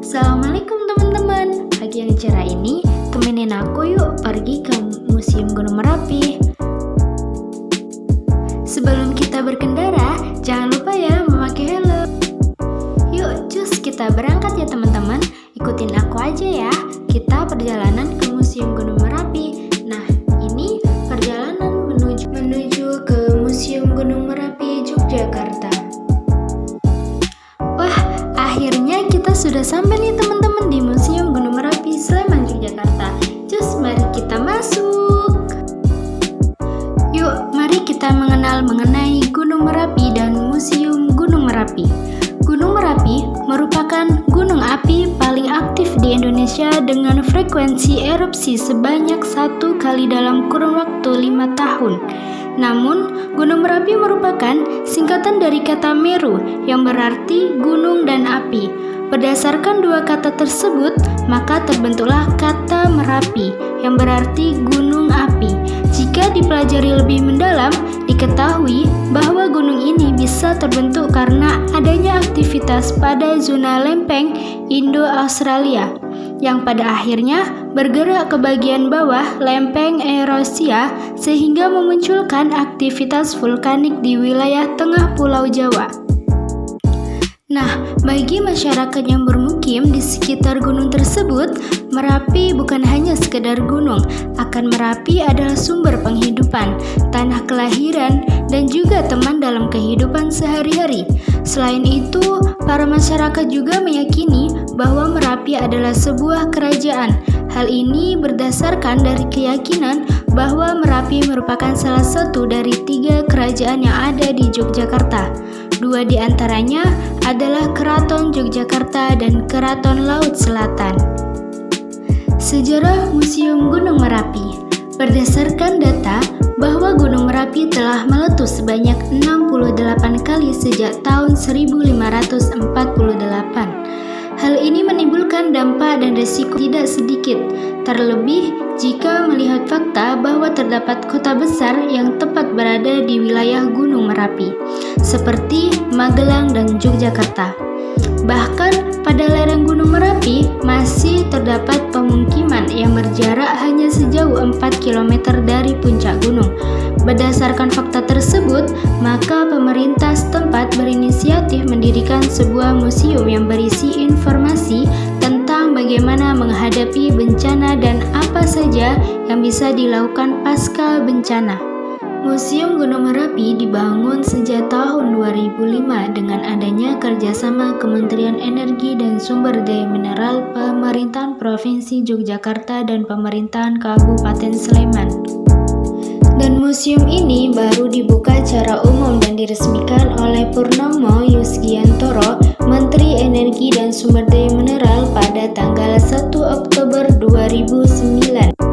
Assalamualaikum teman-teman. Pagi yang cerah ini, temenin aku yuk pergi ke Museum Gunung Merapi. Sebelum kita berkendara, jangan lupa ya memakai helm. Yuk, cus kita berangkat ya teman-teman. Ikutin aku aja ya. Kita perjalanan ke Museum Gunung Merapi. Nah, ini perjalanan menuju ke Museum Gunung Merapi, Yogyakarta. Wah, akhirnya kita sudah sampai nih teman-teman di Museum Gunung Merapi, Sleman, Yogyakarta. Cus, mari kita masuk. Yuk, mari kita mengenai Gunung Merapi dan Museum Gunung Merapi. Gunung Merapi merupakan gunung api paling aktif di Indonesia dengan frekuensi erupsi sebanyak 1 kali dalam kurun waktu 5 tahun. Namun, Gunung Merapi merupakan singkatan dari kata Meru yang berarti gunung dan api. Berdasarkan dua kata tersebut, maka terbentuklah kata Merapi yang berarti gunung api. Jika dipelajari lebih mendalam, diketahui bahwa gunung ini bisa terbentuk karena adanya aktivitas pada zona lempeng Indo-Australia yang pada akhirnya bergerak ke bagian bawah lempeng Eurasia sehingga memunculkan aktivitas vulkanik di wilayah tengah Pulau Jawa. Nah, bagi masyarakat yang bermukim di sekitar gunung tersebut, Merapi bukan hanya sekedar gunung, akan Merapi adalah sumber penghidupan, tanah kelahiran, dan juga teman dalam kehidupan sehari-hari. Selain itu, para masyarakat juga meyakini bahwa Merapi adalah sebuah kerajaan. Hal ini berdasarkan dari keyakinan bahwa Merapi merupakan salah satu dari 3 kerajaan yang ada di Yogyakarta. 2 di antaranya adalah Keraton Yogyakarta dan Keraton Laut Selatan. Sejarah Museum Gunung Merapi. Berdasarkan data bahwa Gunung Merapi telah meletus sebanyak 68 kali sejak tahun 1548. Hal ini menimbulkan dampak dan resiko tidak sedikit, terlebih jika melihat fakta bahwa terdapat kota besar yang tepat berada di wilayah Gunung Merapi, seperti Magelang dan Yogyakarta. Bahkan pada lereng Gunung Merapi masih terdapat pemukiman yang berjarak hanya sejauh 4 km dari puncak gunung. Berdasarkan fakta tersebut, maka pemerintah setempat berinisiatif mendirikan sebuah museum yang berisi informasi tentang bagaimana menghadapi bencana dan apa saja yang bisa dilakukan pasca bencana. Museum Gunung Merapi dibangun sejak tahun 2005 dengan adanya kerjasama Kementerian Energi dan Sumber Daya Mineral Pemerintahan Provinsi Yogyakarta dan Pemerintahan Kabupaten Sleman. Dan museum ini baru dibuka secara umum dan diresmikan oleh Purnomo Yusgiantoro, Menteri Energi dan Sumber Daya Mineral pada tanggal 1 Oktober 2009.